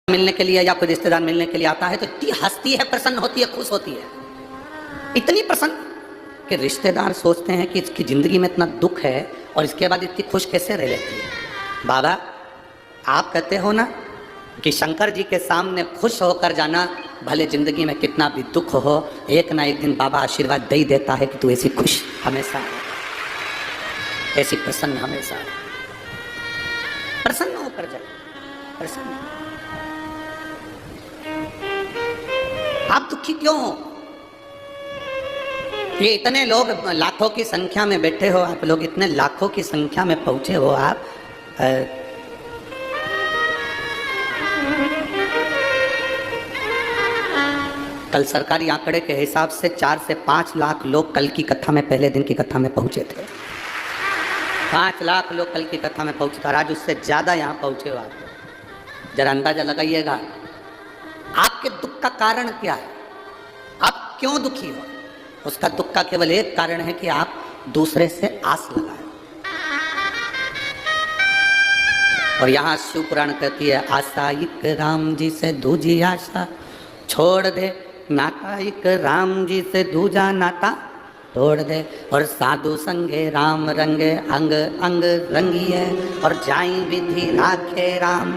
मिलने के लिए या कोई रिश्तेदार मिलने के लिए आता है तो इतनी हंसती है, प्रसन्न होती है, खुश होती है, इतनी प्रसन्न कि रिश्तेदार सोचते हैं कि इसकी जिंदगी में इतना दुख है और इसके बाद इतनी खुश कैसे रह लेती है। बाबा आप कहते हो ना कि शंकर जी के सामने खुश होकर जाना, भले जिंदगी में कितना भी दुख हो, एक ना एक दिन बाबा आशीर्वाद दे ही देता है कि तू ऐसी खुश हमेशा, ऐसी प्रसन्न हमेशा, प्रसन्न होकर जाए, प्रसन्न। आप दुखी क्यों हो? ये इतने लोग लाखों की संख्या में बैठे हो, आप लोग इतने लाखों की संख्या में पहुंचे हो, आप कल सरकारी आंकड़े के हिसाब से 4 से 5 लाख लोग कल की कथा में, पहले दिन की कथा में पहुंचे थे। 5 लाख लोग कल की कथा में पहुंचे थे और आज उससे ज्यादा यहाँ पहुंचे हो। आप जरा अंदाजा लगाइएगा आपके दुख का कारण क्या है, आप क्यों दुखी हो? उसका दुख का केवल एक कारण है कि आप दूसरे से आस लगाए। और यहाँ शिव पुराण कहती है, आशाइक राम जी से दूजी आशा छोड़ दे, नाताइक राम जी से दूजा नाता तोड़ दे, और साधु संगे राम रंगे अंग अंग रंगिए, और जाई विधि राखे राम।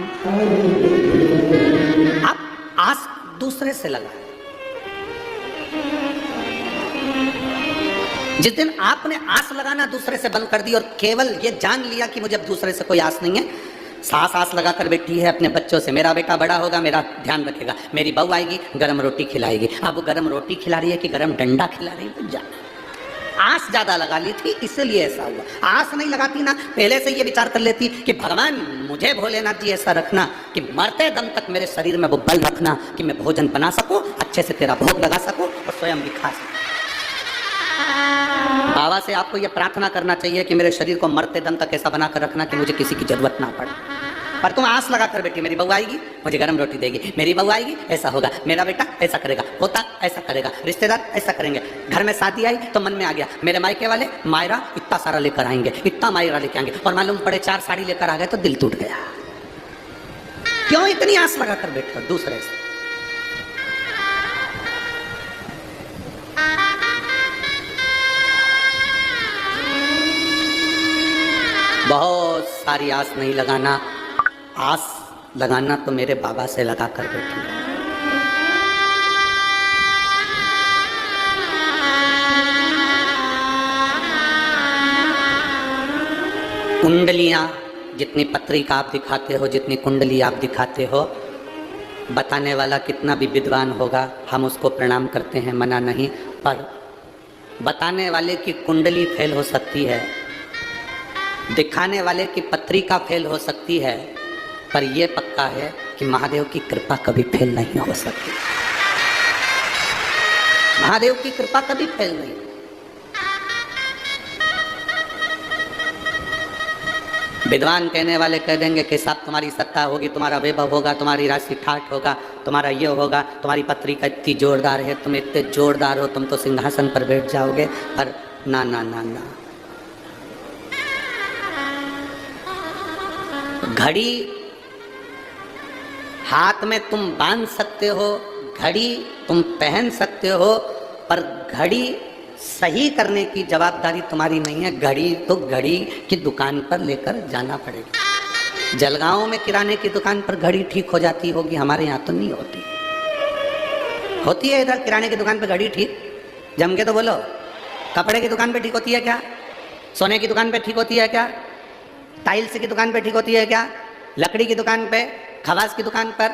आप आस दूसरे से लगाए। जिस दिन आपने आस लगाना दूसरे से बंद कर दी और केवल ये जान लिया कि मुझे अब दूसरे से कोई आस नहीं है, सास आस लगा कर बैठी है अपने बच्चों से, मेरा बेटा बड़ा होगा, मेरा ध्यान रखेगा, मेरी बहू आएगी गरम रोटी खिलाएगी। अब वो गरम रोटी खिला रही है कि गरम डंडा खिला रही है, जाना। आस ज्यादा लगा ली थी इसलिए ऐसा हुआ। आस नहीं लगाती ना, पहले से ये विचार कर लेती कि भगवान मुझे भोलेनाथ जी ऐसा रखना कि मरते दम तक मेरे शरीर में वो बल रखना कि मैं भोजन बना सकूं, अच्छे से तेरा भोग लगा सकूं और स्वयं भी खा सकूं। बाबा से आपको ये प्रार्थना करना चाहिए कि मेरे शरीर को मरते दम तक ऐसा बना कर रखना कि मुझे किसी की जरूरत ना पड़े। पर तुम आस लगा कर बैठी, मेरी बहू आएगी मुझे गरम रोटी देगी, मेरी बहू आएगी ऐसा होगा, मेरा बेटा ऐसा करेगा, पोता ऐसा करेगा, रिश्तेदार ऐसा करेंगे, घर में शादी आई तो मन में आ गया मेरे मायके वाले मायरा इतना सारा लेकर आएंगे, इतना मायरा लेके आएंगे, और मालूम पड़े 4 साड़ी लेकर आ गए तो दिल टूट गया। क्यों इतनी आस लगा कर बैठे हो दूसरे से? बहुत सारी आस नहीं लगाना, आस लगाना तो मेरे बाबा से लगा कर बैठी। कुंडलियां, जितनी पत्रिका आप दिखाते हो, जितनी कुंडली आप दिखाते हो, बताने वाला कितना भी विद्वान होगा हम उसको प्रणाम करते हैं, मना नहीं, पर बताने वाले की कुंडली फेल हो सकती है, दिखाने वाले की पत्रिका फेल हो सकती है, पर यह पक्का है कि महादेव की कृपा कभी फेल नहीं हो सकती। महादेव की कृपा कभी फेल नहीं। विद्वान कहने वाले कह देंगे कि साहब तुम्हारी सत्ता होगी, तुम्हारा वैभव होगा, तुम्हारी राशि ठाठ होगा, तुम्हारा ये होगा, तुम्हारी पत्रिका इतनी जोरदार है, तुम इतने जोरदार हो, तुम तो सिंहासन पर बैठ जाओगे। पर ना ना ना ना, घड़ी हाथ में तुम बांध सकते हो, घड़ी तुम पहन सकते हो, पर घड़ी सही करने की जवाबदारी तुम्हारी नहीं है। घड़ी तो घड़ी की दुकान पर लेकर जाना पड़ेगा। जलगांव में किराने की दुकान पर घड़ी ठीक हो जाती होगी, हमारे यहाँ तो नहीं होती। होती है इधर किराने की दुकान पर घड़ी ठीक? जम के तो बोलो। कपड़े की दुकान पे ठीक होती है क्या? सोने की दुकान पे ठीक होती है क्या? टाइल्स की दुकान पे ठीक होती है क्या? लकड़ी की दुकान पे, खवास की दुकान पर?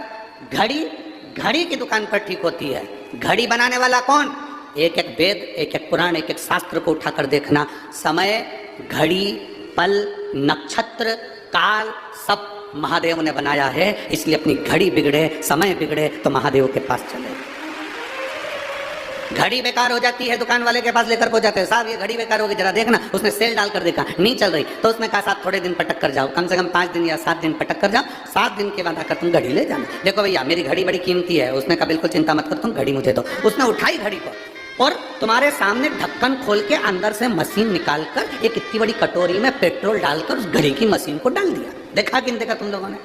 घड़ी की दुकान पर ठीक होती है। घड़ी बनाने वाला कौन? एक एक वेद, एक एक पुराण, एक एक शास्त्र को उठाकर देखना। समय, घड़ी, पल, नक्षत्र, काल सब महादेव ने बनाया है, इसलिए अपनी घड़ी बिगड़े, समय बिगड़े तो महादेव के पास चले। घड़ी बेकार हो जाती है, दुकान वाले के पास लेकर पहुंच जाते हैं, साहब ये घड़ी बेकार होगी, जरा देखना। उसने सेल डालकर देखा नहीं चल रही, तो उसने कहा साहब थोड़े दिन पटक कर जाओ, कम से कम 5 दिन या 7 दिन पटक कर जाओ, 7 दिन के बाद आकर तुम घड़ी ले जाना। देखो भैया मेरी घड़ी बड़ी कीमती है। उसने कहा बिल्कुल चिंता मत कर, तुम घड़ी मुझे दो। उसने उठाई घड़ी को और तुम्हारे सामने ढक्कन खोल के अंदर से मशीन निकालकर एक इतनी बड़ी कटोरी में पेट्रोल डालकर उस घड़ी की मशीन को डाल दिया। देखा कि नहीं देखा तुम लोगों ने?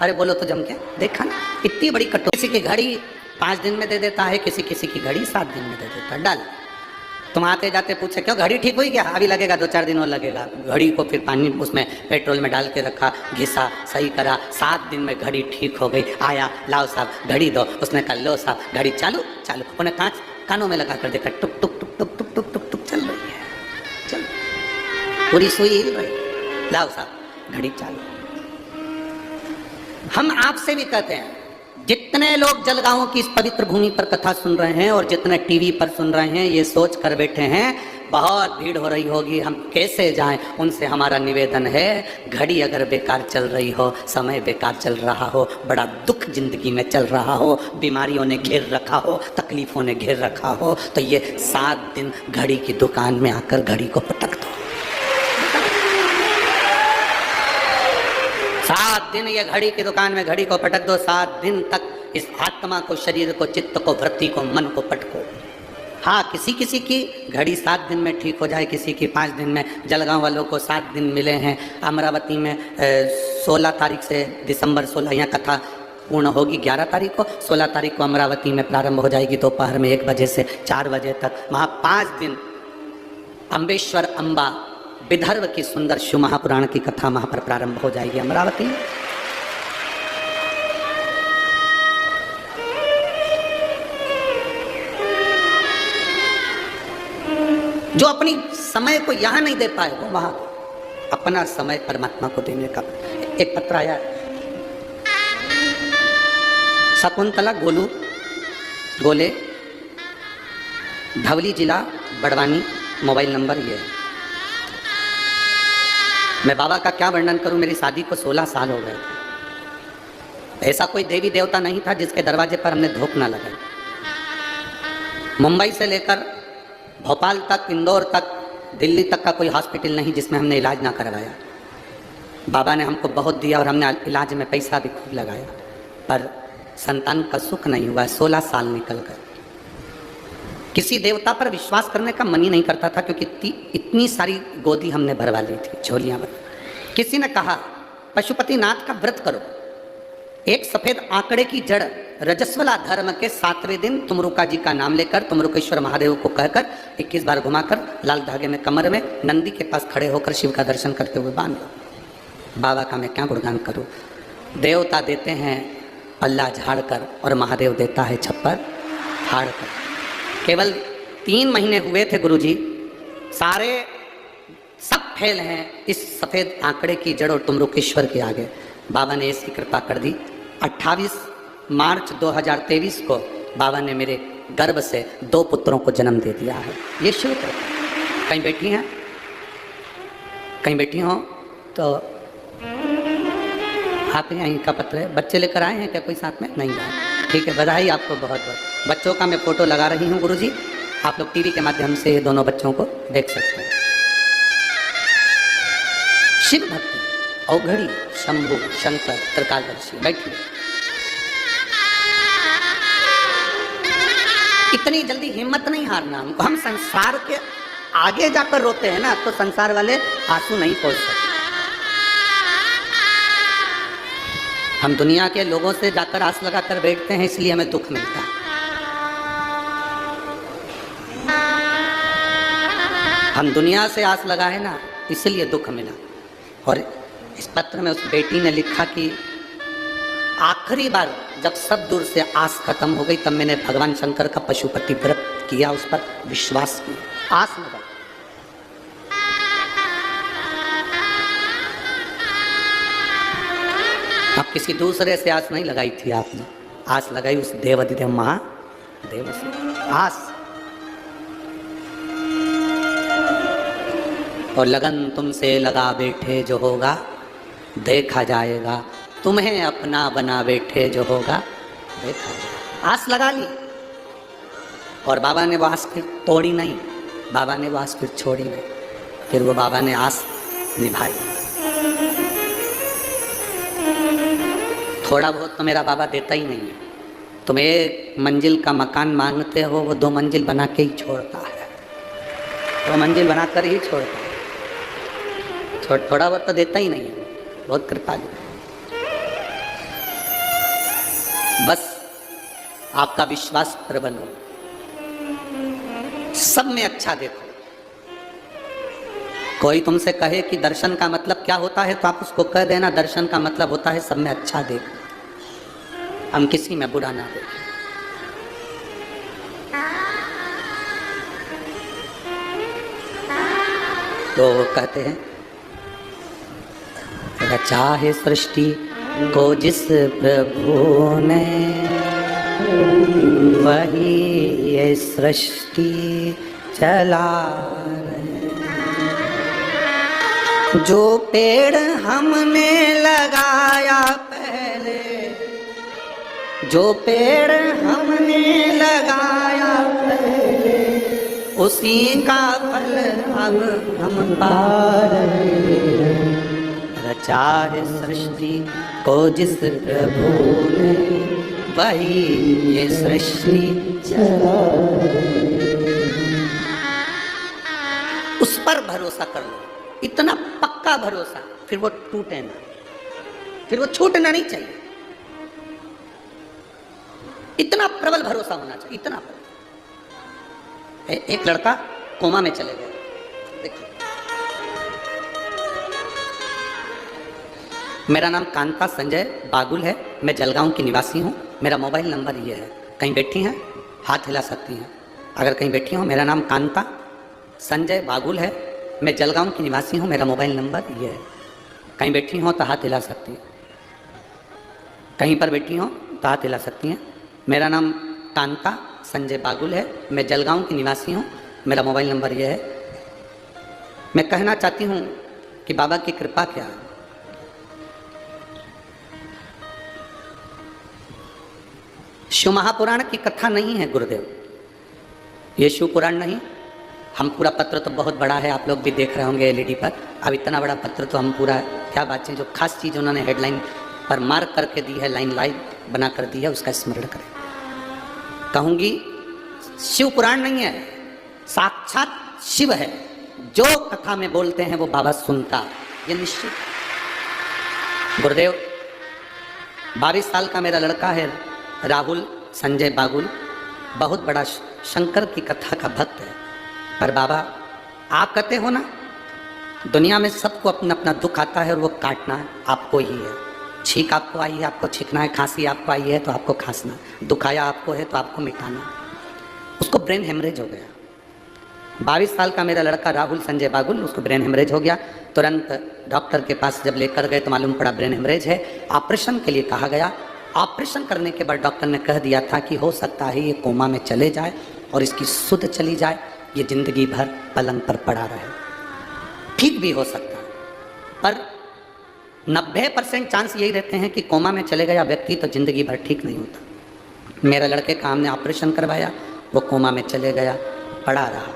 अरे बोलो तो जम के, देखा ना इतनी बड़ी कटोरी। किसी की घड़ी 5 दिन में दे देता है, किसी की घड़ी 7 दिन में दे देता है। डाल, तुम आते जाते पूछे क्यों घड़ी ठीक हुई क्या? अभी लगेगा 2-4 दिन और लगेगा। घड़ी को फिर पानी उसमें पेट्रोल में डाल के रखा, घिसा, सही करा, 7 दिन में घड़ी ठीक हो गई। आया, लाओ साहब घड़ी दो। उसने कहा लो साहब घड़ी चालू। उन्हें कानों में लगा कर देखा, टुक टुक टुक टुक टुक टुक टुक टुक चल रही है, चल पूरी सुई हिल रही। लाओ साहब घड़ी चालू। हम आपसे भी कहते हैं, जितने लोग जलगांव की इस पवित्र भूमि पर कथा सुन रहे हैं और जितने टीवी पर सुन रहे हैं, ये सोच कर बैठे हैं बहुत भीड़ हो रही होगी, हम कैसे जाएं। उनसे हमारा निवेदन है, घड़ी अगर बेकार चल रही हो, समय बेकार चल रहा हो, बड़ा दुख जिंदगी में चल रहा हो, बीमारियों ने घेर रखा हो, तकलीफों ने घेर रखा हो, तो ये 7 दिन घड़ी की दुकान में आकर घड़ी को पटक दो। 7 दिन ये घड़ी की दुकान में घड़ी को पटक दो। 7 दिन तक इस आत्मा को, शरीर को, चित्त को, वृत्ति को, मन को पटको। हाँ, किसी की घड़ी 7 दिन में ठीक हो जाए, किसी की 5 दिन में। जलगांव वालों को 7 दिन मिले हैं। अमरावती में 16 तारीख से दिसंबर 16 यहाँ कथा पूर्ण होगी। 11 तारीख को, 16 तारीख को अमरावती में प्रारंभ हो जाएगी दोपहर में 1 बजे से 4 बजे तक। वहाँ 5 दिन अम्बेश्वर अम्बा विदर्भ की सुंदर शिव महापुराण की कथा वहाँ पर प्रारंभ हो जाएगी अमरावती में। जो अपनी समय को यहाँ नहीं दे पाए, वो वहाँ अपना समय परमात्मा को देने का। एक पत्र आया, शकुंतला गोले, धवली जिला बड़वानी, मोबाइल नंबर ये। मैं बाबा का क्या वर्णन करूं, मेरी शादी को 16 साल हो गए। ऐसा कोई देवी देवता नहीं था जिसके दरवाजे पर हमने धूप ना लगाई। मुंबई से लेकर भोपाल तक, इंदौर तक, दिल्ली तक का कोई हॉस्पिटल नहीं जिसमें हमने इलाज ना करवाया। बाबा ने हमको बहुत दिया और हमने इलाज में पैसा भी खूब लगाया, पर संतान का सुख नहीं हुआ। 16 साल निकल गए। किसी देवता पर विश्वास करने का मन ही नहीं करता था, क्योंकि इतनी सारी गोदी हमने भरवा ली थी, झोलियां भर। किसी ने कहा पशुपतिनाथ का व्रत करो, एक सफेद आंकड़े की जड़ रजस्वला धर्म के 7वें दिन तुमरुका जी का नाम लेकर, तुमरुकेश्वर महादेव को कहकर 21 बार घुमाकर लाल धागे में कमर में नंदी के पास खड़े होकर शिव का दर्शन करते हुए बांध लो। बाबा का मैं क्या गुणगान करूं। देवता देते हैं पल्ला झाड़कर और महादेव देता है छप्पर फाड़कर। केवल 3 महीने हुए थे गुरुजी, सारे सब फेल हैं इस सफेद आंकड़े की जड़ और तुमरुकेश्वर के आगे। बाबा ने ऐसी कृपा कर दी। 28 मार्च 2023 को बाबा ने मेरे गर्भ से 2 पुत्रों को जन्म दे दिया है। ये शिव कृपा। कहीं बैठी हैं, कहीं बैठी हो तो आप यहीं का पत्र है। बच्चे लेकर आए हैं क्या कोई साथ में? नहीं आए, ठीक है, बधाई आपको बहुत बहुत। बच्चों का मैं फोटो लगा रही हूँ गुरुजी, आप लोग टीवी के माध्यम से दोनों बच्चों को देख सकते हैं। शिव भक्ति, औघड़ी, शंभु, शंकर, त्रिकालदर्शी। बैठिए। इतनी जल्दी हिम्मत नहीं हारना हमको। हम संसार के आगे जाकर रोते हैं ना, तो संसार वाले आंसू नहीं पोंछ सकते। हम दुनिया के लोगों से जाकर आस लगाकर बैठते हैं, इसलिए हमें दुख मिलता है। हम दुनिया से आस लगाए ना, इसलिए दुख मिला। और इस पत्र में उस बेटी ने लिखा कि आखिरी बार जब सब दूर से आस खत्म हो गई, तब मैंने भगवान शंकर का पशुपति व्रत किया, उस पर विश्वास किया, आस लगा। अब किसी दूसरे से आस नहीं लगाई थी आपने, आस लगाई उस देवाधिदेव महादेव से आस। और लगन तुमसे लगा बैठे जो होगा देखा जाएगा, तुम्हें अपना बना बैठे जो होगा देखा जाएगा। आस लगा ली और बाबा ने वो आस फिर तोड़ी नहीं, बाबा ने वो आस फिर छोड़ी नहीं, फिर वो बाबा ने आस निभाई। थोड़ा बहुत तो मेरा बाबा देता ही नहीं है। तुम 1 मंजिल का मकान मांगते हो, वो 2 मंजिल बना के ही छोड़ता है, 2 मंजिल बनाकर ही छोड़ता है। थोड़ा बहुत तो देता ही नहीं है, बहुत कृपालु। बस आपका विश्वास प्रबल हो, सब में अच्छा देखो। कोई तुमसे कहे कि दर्शन का मतलब क्या होता है, तो आप उसको कह देना दर्शन का मतलब होता है सब में अच्छा देख, हम किसी में बुरा ना देखें। तो कहते हैं रचा है सृष्टि को जिस प्रभु ने, वही ये सृष्टि चला रहे। जो पेड़ हमने लगाया पहले, जो पेड़ हमने लगाया पहले, उसी का फल अब हम पा रहे हैं। रचा है सृष्टि को जिस प्रभु ने, वही ये सृष्टि चला रहे। उस पर भरोसा कर लो, इतना पक्का भरोसा, फिर वो टूटे ना, फिर वो छूटना नहीं चाहिए। इतना प्रबल भरोसा होना चाहिए, इतना प्रबल। एक लड़का कोमा में चले गए, देखिए। मेरा नाम कांता संजय बागुल है, मैं जलगांव की निवासी हूँ। मेरा मोबाइल नंबर ये है, कहीं बैठी हैं हाथ हिला सकती हैं अगर कहीं बैठी हो। मेरा नाम कांता संजय बागुल है, मैं जलगांव की निवासी हूँ। मेरा मोबाइल नंबर ये है, कहीं बैठी हो तो हाथ हिला सकती हैं, कहीं पर बैठी हो तो हाथ हिला सकती हैं। मेरा नाम कांता संजय बागुल है, मैं जलगांव की निवासी हूँ। मेरा मोबाइल नंबर ये है। मैं कहना चाहती हूँ कि बाबा की कृपा क्या है। शिव महापुराण की कथा नहीं है गुरुदेव, ये शिव पुराण नहीं। हम पूरा पत्र तो बहुत बड़ा है, आप लोग भी देख रहे होंगे एलईडी पर। अब इतना बड़ा पत्र तो हम पूरा, क्या बात है, जो खास चीज़ उन्होंने हेडलाइन पर मार्क करके दी है, लाइन लाइन बना कर दी है, उसका स्मरण करें। कहूँगी शिव पुराण नहीं है, साक्षात शिव है। जो कथा में बोलते हैं वो बाबा सुनता, ये निश्चित। गुरुदेव 22 साल का मेरा लड़का है राहुल संजय बागुल, बहुत बड़ा शंकर की कथा का भक्त है। पर बाबा आप कहते हो ना, दुनिया में सबको अपना अपना दुख आता है और वो काटना आपको ही है। छींक आपको आई है, आपको छींकना है। खांसी आपको आई है तो आपको खांसना, दुख आया आपको है तो आपको मिटाना। उसको ब्रेन हेमरेज हो गया। 22 साल का मेरा लड़का राहुल संजय बागुल, उसको ब्रेन हेमरेज हो गया। तुरंत डॉक्टर के पास जब लेकर गए तो मालूम पड़ा ब्रेन हेमरेज है। ऑपरेशन के लिए कहा गया। ऑपरेशन करने के बाद डॉक्टर ने कह दिया था कि हो सकता है ये कोमा में चले जाए और इसकी सुध चली जाए, ये जिंदगी भर पलंग पर पड़ा रहे। ठीक भी हो सकता है, पर 90% चांस यही रहते हैं कि कोमा में चले गया व्यक्ति तो जिंदगी भर ठीक नहीं होता। मेरा लड़के का हमने ऑपरेशन करवाया, वो कोमा में चले गया, पड़ा रहा,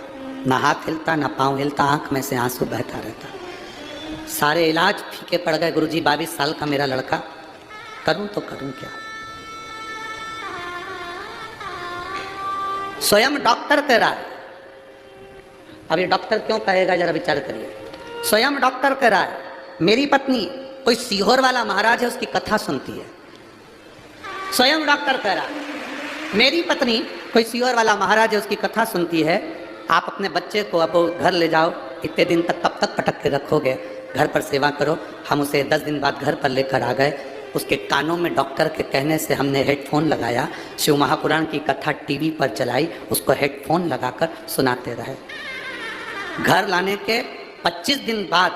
ना हाथ हिलता ना पाँव हिलता, आंख में से आंसू बहता रहता। सारे इलाज फीके पड़ गए। गुरुजी 22 साल का मेरा लड़का, करूं तो करूं क्या। स्वयं डॉक्टर कह रहा है, अब ये डॉक्टर क्यों कहेगा जरा विचार करिए। स्वयं डॉक्टर कह रहा है मेरी पत्नी कोई सीहोर वाला महाराज है उसकी कथा सुनती है। स्वयं डॉक्टर कह रहा है मेरी पत्नी कोई सीहोर वाला महाराज है उसकी कथा सुनती है। आप अपने बच्चे को अब घर ले जाओ, इतने दिन तक कब तक पटक के रखोगे, घर पर सेवा करो। हम उसे 10 दिन बाद घर पर लेकर आ गए। उसके कानों में डॉक्टर के कहने से हमने हेडफोन लगाया, शिव महापुराण की कथा टीवी पर चलाई, उसको हेडफोन लगाकर सुनाते रहे। घर लाने के 25 दिन बाद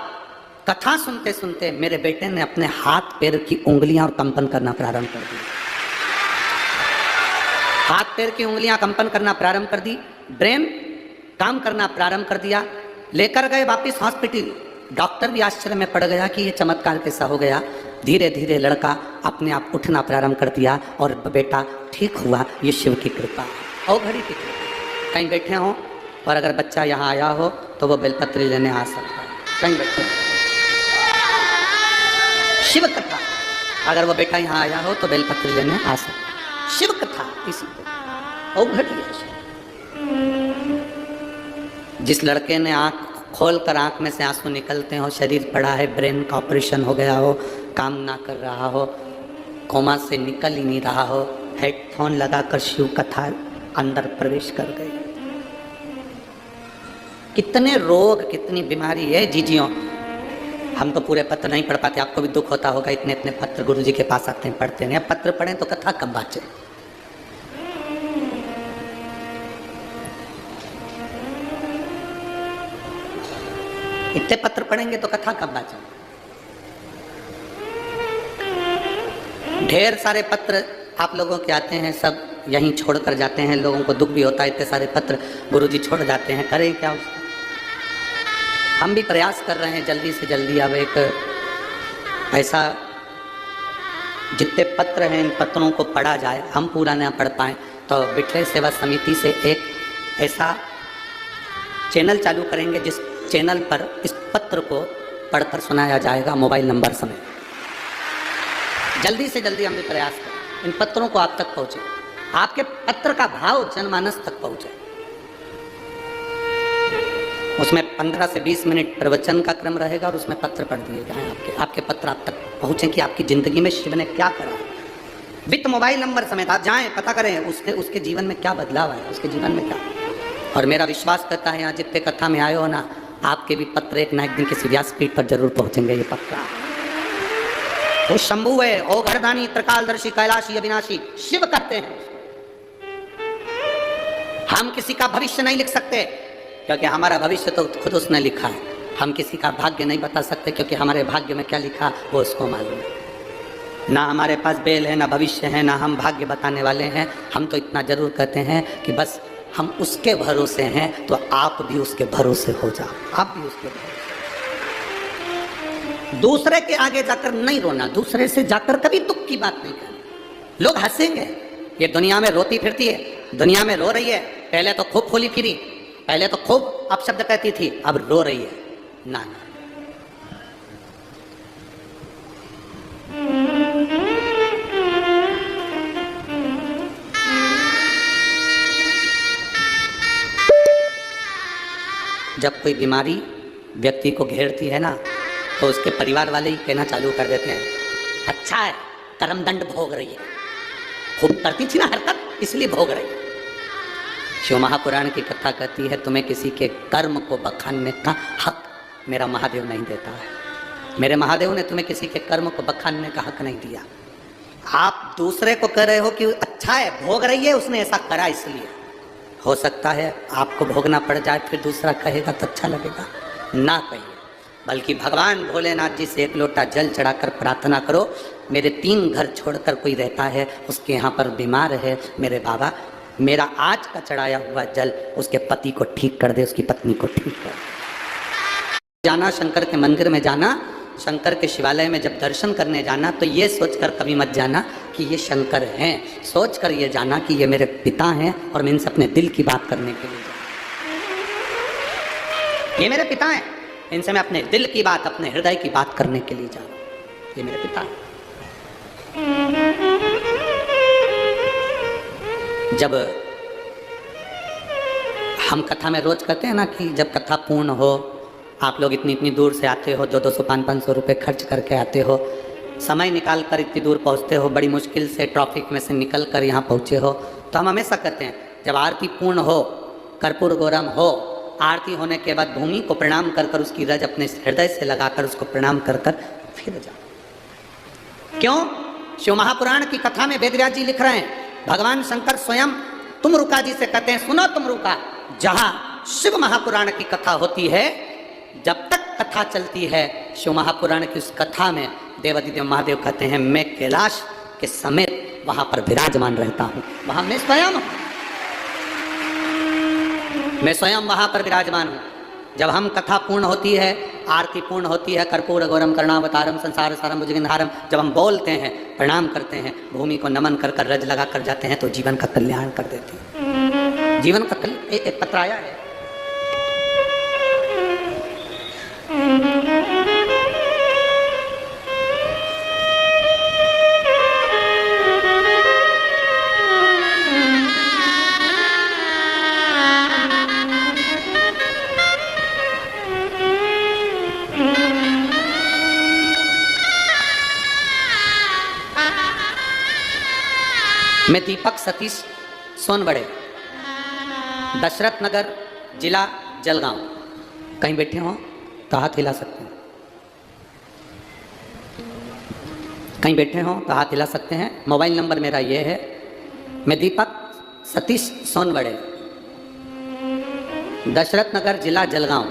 कथा सुनते सुनते मेरे बेटे ने अपने हाथ पैर की उंगलियां और कंपन करना प्रारंभ कर दी। हाथ पैर की उंगलियां कंपन करना प्रारंभ कर दी, ब्रेन काम करना प्रारंभ कर दिया। लेकर गए वापिस हॉस्पिटल। डॉक्टर भी आश्चर्य में पड़ गया कि ये चमत्कार कैसा हो गया। धीरे धीरे लड़का अपने आप उठना प्रारंभ कर दिया और बेटा ठीक हुआ। ये शिव की कृपा और घड़ी की कृपा। कहीं बैठे हों और अगर बच्चा यहाँ आया हो तो वो बेलपत्री लेने आ सकता है। कहीं बैठे शिव कथा, अगर वो बेटा यहाँ आया हो तो बेलपत्री लेने आ सकता है। शिव कथा इसी को और घड़ी है। जिस लड़के ने आँख खोलकर आँख में से आंसू निकलते हो, शरीर पड़ा है, ब्रेन का ऑपरेशन हो गया हो, काम ना कर रहा हो, कोमा से निकल ही नहीं रहा हो, हेडफोन लगाकर शिव कथा अंदर प्रवेश कर गई। कितने रोग, कितनी बीमारी है जीजियों। हम तो पूरे पत्र नहीं पढ़ पाते, आपको भी दुख होता होगा, इतने इतने पत्र गुरु जी के पास आते हैं, पढ़ते नहीं। पत्र पढ़ें तो कथा कब बाँचे। इतने पत्र पढ़ेंगे तो कथा कब बाँचे। ढेर सारे पत्र आप लोगों के आते हैं, सब यहीं छोड़ कर जाते हैं। लोगों को दुख भी होता है, इतने सारे पत्र गुरुजी छोड़ जाते हैं, करें क्या उसका। हम भी प्रयास कर रहे हैं जल्दी से जल्दी अब एक ऐसा, जितने पत्र हैं इन पत्रों को पढ़ा जाए। हम पूरा ना पढ़ पाएँ तो बिटले सेवा समिति से एक ऐसा चैनल चालू करेंगे जिस चैनल पर इस पत्र को पढ़कर सुनाया जाएगा मोबाइल नंबर समेत। जल्दी से जल्दी हम भी प्रयास करें इन पत्रों को आप तक पहुंचे, आपके पत्र का भाव जनमानस तक पहुंचे। उसमें 15 से 20 मिनट प्रवचन का क्रम रहेगा और उसमें पत्र पढ़ दिए जाएं। आपके पत्र आप तक पहुंचे कि आपकी जिंदगी में शिव ने क्या करा। वित्त मोबाइल नंबर समेत आप जाएं, पता करें उसके जीवन में क्या बदलाव है, उसके जीवन में क्या। और मेरा विश्वास करता है यहाँ जितने कथा में आए हो ना, आपके भी पत्र एक ना एक दिन किसी व्यासपीठ पर जरूर पहुंचेंगे। ये पत्र वो शंभु है, ओ घरदानी, त्रिकालदर्शी, कैलाशी, अविनाशी, शिव कहते हैं। हम किसी का भविष्य नहीं लिख सकते क्योंकि हमारा भविष्य तो खुद उसने लिखा है। हम किसी का भाग्य नहीं बता सकते क्योंकि हमारे भाग्य में क्या लिखा वो उसको मालूम है। ना हमारे पास बेल है, ना भविष्य है, ना हम भाग्य बताने वाले हैं। हम तो इतना जरूर कहते हैं कि बस हम उसके भरोसे हैं, तो आप भी उसके भरोसे हो जाओ। आप भी उसके भरोसे। दूसरे के आगे जाकर नहीं रोना, दूसरे से जाकर कभी दुख की बात नहीं करनी। लोग हंसेंगे, ये दुनिया में रोती फिरती है, दुनिया में रो रही है। पहले तो खूब खोली फिरी, पहले तो खूब अपशब्द कहती थी, अब रो रही है। ना ना, जब कोई बीमारी व्यक्ति को घेरती है ना, तो उसके परिवार वाले ही कहना चालू कर देते हैं, अच्छा है कर्मदंड भोग रही है, खूब करती थी ना हरकत इसलिए भोग रही है। शिव महापुराण की कथा कहती है, तुम्हें किसी के कर्म को बखानने का हक मेरा महादेव नहीं देता है। मेरे महादेव ने तुम्हें किसी के कर्म को बखानने का हक नहीं दिया। आप दूसरे को कह रहे हो कि अच्छा है भोग रही है, उसने ऐसा करा इसलिए। हो सकता है आपको भोगना पड़ जाए, फिर दूसरा कहेगा तो अच्छा लगेगा। ना कहिए, बल्कि भगवान भोलेनाथ जी से एक लोटा जल चढ़ाकर प्रार्थना करो, मेरे 3 घर छोड़कर कोई रहता है, उसके यहाँ पर बीमार है, मेरे बाबा मेरा आज का चढ़ाया हुआ जल उसके पति को ठीक कर दे, उसकी पत्नी को ठीक कर दे। जाना शंकर के मंदिर में जाना, शंकर के शिवालय में जब दर्शन करने जाना, तो ये सोचकर कभी मत जाना कि ये शंकर हैं। सोचकर ये जाना कि ये मेरे पिता हैं और मैं इनसे अपने दिल की बात करने के लिए जाऊँ। ये मेरे पिता हैं, इनसे मैं अपने दिल की बात, अपने हृदय की बात करने के लिए जा रहा हूँ। ये मेरे पिता हैं। जब हम कथा में रोज कहते हैं ना कि जब कथा पूर्ण हो, आप लोग इतनी इतनी दूर से आते हो, 200 500 रुपये खर्च करके आते हो, समय निकाल कर इतनी दूर पहुँचते हो, बड़ी मुश्किल से ट्रैफिक में से निकल कर यहाँ पहुँचे हो, तो हम हमेशा कहते हैं जब आरती पूर्ण हो, कर्पूर गौरम हो, आरती होने के बाद भूमि को प्रणाम कर कर उसकी रज अपने हृदय से लगाकर उसको प्रणाम कर कर फिर जाओ। क्यों? शिव महापुराण की कथा में वेदव्यास जी लिख रहे हैं, भगवान शंकर स्वयं तुमरुका जी से कहते हैं, सुनो तुमरुका, जहां शिव महापुराण की कथा होती है, जब तक कथा चलती है शिव महापुराण की उस कथा में देवादिदेव महादेव कहते हैं मैं कैलाश के समेत वहां पर विराजमान रहता हूं। वहां मैं स्वयं वहां पर विराजमान हूं। जब हम कथा पूर्ण होती है, आरती पूर्ण होती है, कर्पूर गौरम करुणावतारम संसार सारम भुजगेंद्रहारम, जब हम बोलते हैं, प्रणाम करते हैं, भूमि को नमन कर कर रज लगा कर जाते हैं, तो जीवन का कल्याण कर देते हैं। जीवन का कल्याण। एक पत्र आया है, मैं दीपक सतीश सोनबड़े, दशरथ नगर, जिला जलगांव। कहीं बैठे हो तो हाथ हिला सकते हैं, कहीं बैठे हो तो हाथ हिला सकते हैं। मोबाइल नंबर मेरा ये है, मैं दीपक सतीश सोनबड़े, दशरथ नगर, जिला जलगांव।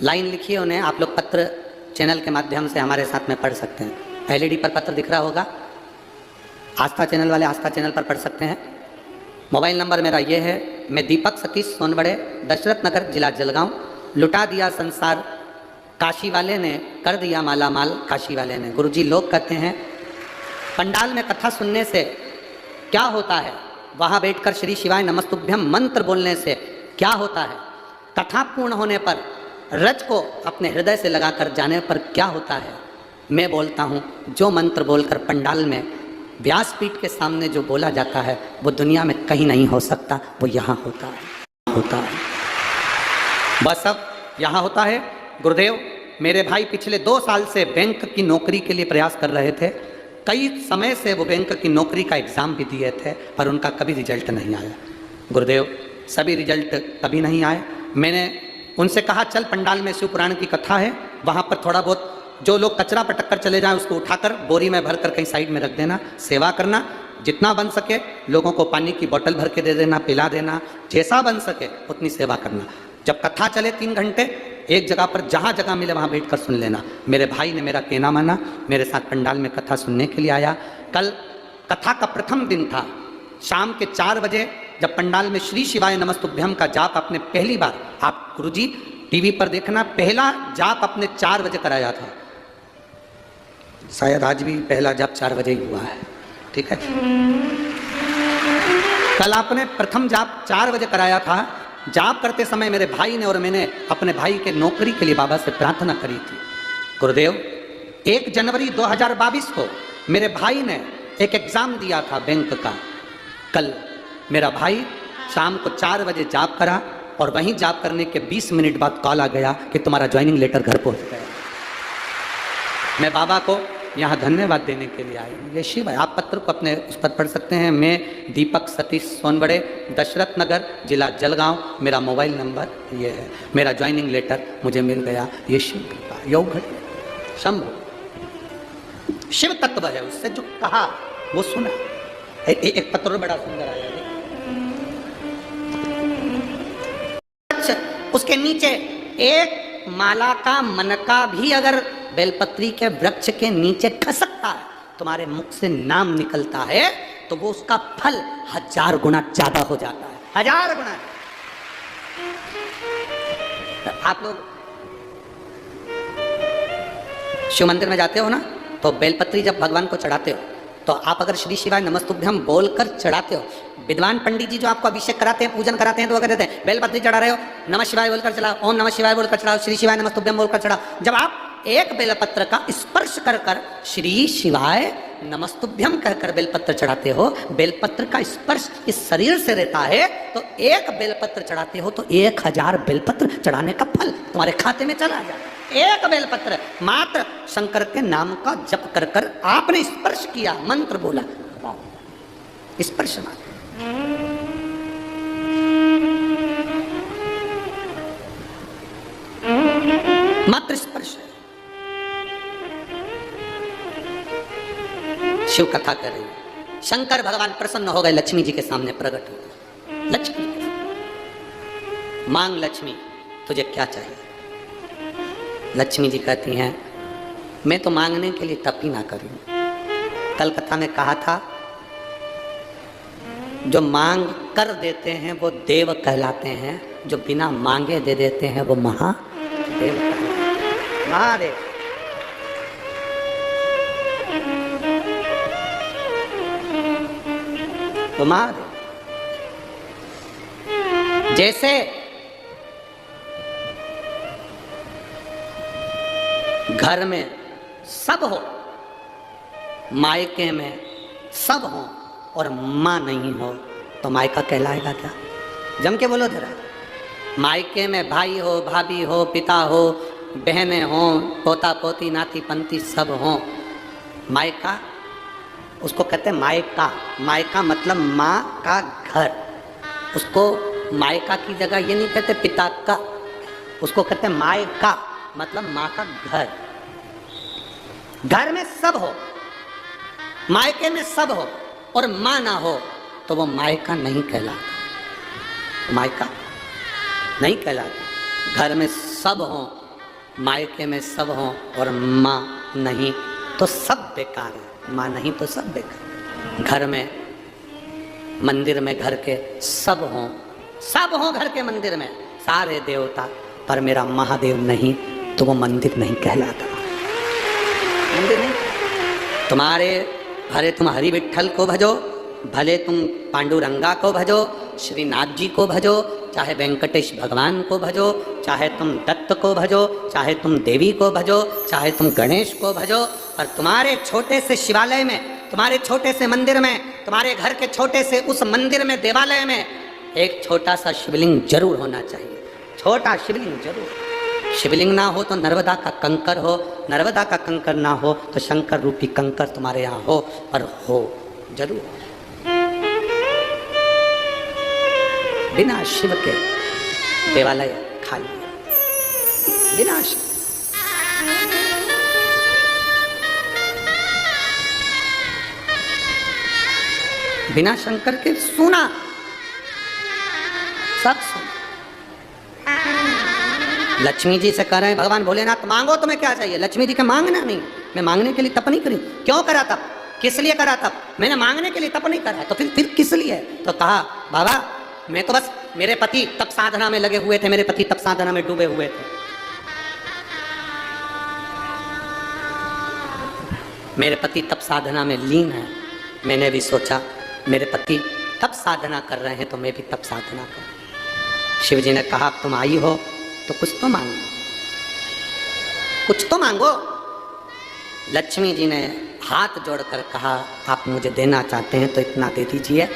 लाइन लिखी है उन्हें, आप लोग पत्र चैनल के माध्यम से हमारे साथ में पढ़ सकते हैं। एलईडी पर पत्र दिख रहा होगा, आस्था चैनल वाले आस्था चैनल पर पढ़ सकते हैं। मोबाइल नंबर मेरा ये है, मैं दीपक सतीश सोनबड़े, दशरथ नगर, जिला जलगांव। लुटा दिया संसार काशी वाले ने, कर दिया माला माल काशी वाले ने। गुरुजी लोग कहते हैं पंडाल में कथा सुनने से क्या होता है, वहाँ बैठकर श्री शिवाय नमस्तुभ्यम मंत्र बोलने से क्या होता है, कथा पूर्ण होने पर रज को अपने हृदय से लगाकर जाने पर क्या होता है। मैं बोलता हूँ जो मंत्र बोलकर पंडाल में व्यासपीठ के सामने जो बोला जाता है वो दुनिया में कहीं नहीं हो सकता, वो यहाँ होता है। बस अब यहाँ होता है। गुरुदेव, मेरे भाई पिछले 2 साल से बैंक की नौकरी के लिए प्रयास कर रहे थे। कई समय से वो बैंक की नौकरी का एग्ज़ाम भी दिए थे पर उनका कभी रिजल्ट नहीं आया। गुरुदेव, सभी रिजल्ट कभी नहीं आए। मैंने उनसे कहा चल पंडाल में शिव पुराण की कथा है, वहाँ पर थोड़ा बहुत जो लोग कचरा पटक कर चले जाएं उसको उठाकर बोरी में भर कर कहीं साइड में रख देना, सेवा करना, जितना बन सके लोगों को पानी की बोतल भर के दे देना, पिला देना, जैसा बन सके उतनी सेवा करना। जब कथा चले 3 घंटे एक जगह पर जहाँ जगह मिले वहाँ बैठकर सुन लेना। मेरे भाई ने मेरा कहना माना, मेरे साथ पंडाल में कथा सुनने के लिए आया। कल कथा का प्रथम दिन था। शाम के 4 बजे जब पंडाल में श्री शिवाय नमस्तुभ्यम का जाप आपने पहली बार, आप गुरुजी टीवी पर देखना, पहला जाप आपने 4 बजे कराया था। शायद आज भी पहला जाप 4 बजे ही हुआ है, ठीक है। कल आपने प्रथम जाप 4 बजे कराया था। जाप करते समय मेरे भाई ने और मैंने अपने भाई के नौकरी के लिए बाबा से प्रार्थना करी थी। गुरुदेव, 1 जनवरी 2022 को मेरे भाई ने एक एग्ज़ाम दिया था बैंक का। कल मेरा भाई शाम को 4 बजे जाप करा और वहीं जाप करने के 20 मिनट बाद कॉल आ गया कि तुम्हारा ज्वाइनिंग लेटर घर पहुंच गया। मैं बाबा को यहाँ धन्यवाद देने के लिए आई। ये शिव है। आप पत्र को अपने उस पर पढ़ सकते हैं। मैं दीपक सतीश सोनबड़े, दशरथ नगर, जिला जलगांव। मेरा मोबाइल नंबर ये है। मेरा ज्वाइनिंग लेटर मुझे मिल गया। ये शिव कृपा, योग घट शंभु, शिव तत्व है। उससे जो कहा वो सुना। एक पत्र बड़ा सुंदर आया, उसके नीचे एक माला का मनका भी अगर बेलपत्री के वृक्ष के नीचे खसकता है, तुम्हारे मुख से नाम निकलता है, तो वो उसका फल 1000 गुना ज्यादा हो जाता है। 1000 गुना। तो आप लोग शिव मंदिर में जाते हो ना, तो बेलपत्री जब भगवान को चढ़ाते हो तो आप अगर श्री शिवाय नमस्तुभ्यम बोलकर चढ़ाते हो, विद्वान पंडित जी जो आपको अभिषेक कराते हैं, पूजन कराते हैं, तो वो कहते हैं बेलपत्री चढ़ा रहे हो, नमः शिवाय बोलकर चढ़ाओ, ओम नमः शिवाय बोलकर चढ़ाओ, श्री शिवाय नमस्तुभ्यम बोलकर चढ़ाओ। जब आप एक बेलपत्र का स्पर्श कर कर श्री शिवाय नमस्तुभ्यम कहकर बेलपत्र चढ़ाते हो, बेलपत्र का स्पर्श इस शरीर से रहता है, तो एक बेलपत्र चढ़ाते हो तो 1000 बेलपत्र चढ़ाने का फल तुम्हारे खाते में चला जाए। एक बेलपत्र मात्र शंकर के नाम का जप कर कर आपने स्पर्श किया, मंत्र बोला, स्पर्श मात्र स्पर्श। शिव कथा कर रही है। शंकर भगवान प्रसन्न हो गए, लक्ष्मी जी के सामने प्रकट हो गए। लक्ष्मी, मांग लक्ष्मी, तुझे क्या चाहिए? लक्ष्मी जी कहती हैं, मैं तो मांगने के लिए तप ही ना करूं। कल कथा में कहा था, जो मांग कर देते हैं वो देव कहलाते हैं, जो बिना मांगे दे देते हैं वो महादेव कहलाते हैं। महादेव तो महादेव। जैसे घर में सब हो, मायके में सब हो और माँ नहीं हो, तो मायका कहलाएगा क्या? जम के बोलो जरा। मायके में भाई हो, भाभी हो, पिता हो, बहनें हो, पोता पोती, नाती पंती सब हो, मायका उसको कहते हैं मायका। मायका मतलब माँ का घर। उसको मायका की जगह ये नहीं कहते पिता का, उसको कहते हैं मायका मतलब माँ का घर। घर में सब हो, मायके में सब हो और माँ ना हो तो वो मायका नहीं कहलाता, मायका नहीं कहलाता। घर में सब हो, मायके में सब हो और माँ नहीं तो सब बेकार है, माँ नहीं तो सब बेकार। घर में, मंदिर में घर के सब हों, सब हों घर के मंदिर में, सारे देवता, पर मेरा महादेव नहीं तो वो मंदिर नहीं कहलाता, मंदिर नहीं। तुम्हारे भले तुम हरि विठ्ठल को भजो, भले तुम पांडुरंगा को भजो, श्रीनाथ जी को भजो, चाहे वेंकटेश भगवान को भजो, चाहे तुम दत्त को भजो, चाहे तुम देवी को भजो, चाहे तुम गणेश को भजो, और तुम्हारे छोटे से शिवालय में, तुम्हारे छोटे से मंदिर में, तुम्हारे घर के छोटे से उस मंदिर में, देवालय में एक छोटा सा शिवलिंग जरूर होना चाहिए, छोटा शिवलिंग जरूर। शिवलिंग ना हो तो नर्मदा का कंकर हो, नर्मदा का कंकर ना हो तो शंकर रूपी कंकर तुम्हारे यहाँ हो, पर हो जरूर। बिना शिव के देवालय खाली, बिना शिव। बिना शंकर के सुना, सब सुना। लक्ष्मी जी से कह रहे हैं भगवान भोलेनाथ मांगो तुम्हें क्या चाहिए, लक्ष्मी जी के मांगना नहीं, मैं मांगने के लिए तप नहीं करी। क्यों करा तप, किस लिए करा तप, मैंने मांगने के लिए तप नहीं करा, तो फिर किस लिए? तो कहा बाबा मैं तो बस, मेरे पति तप साधना में लगे हुए थे, मेरे पति तप साधना में डूबे हुए थे, मेरे पति तप साधना में लीन है। मैंने भी सोचा मेरे पति तप साधना कर रहे हैं तो मैं भी तप साधना करूं। शिव जी ने कहा तुम आई हो तो कुछ तो मांगो, कुछ तो मांगो। लक्ष्मी जी ने हाथ जोड़कर कहा आप मुझे देना चाहते हैं तो इतना दे दीजिए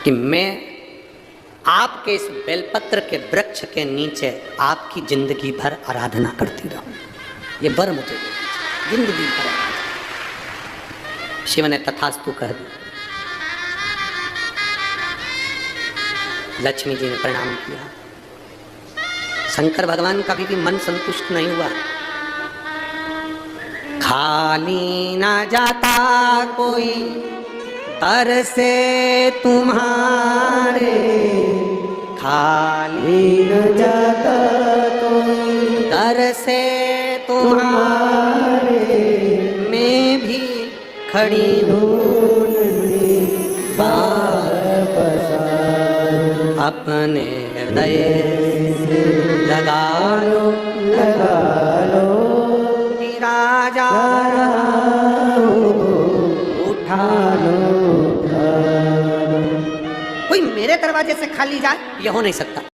कि मैं आपके इस बेलपत्र के वृक्ष के नीचे आपकी जिंदगी भर आराधना करती रहूं, ये वर मुझे जिंदगी भर। शिव ने तथास्तु कह दिया। लक्ष्मी जी ने प्रणाम किया। शंकर भगवान का भी मन संतुष्ट नहीं हुआ। खाली ना जाता कोई तर से तुम्हारे, खाली न जाता कोई तर से तुम्हारे, मैं भी खड़ी हूँ अपने हृदय से लगा लो राजा उठा लो। कोई मेरे दरवाजे से खाली जाए ये हो नहीं सकता।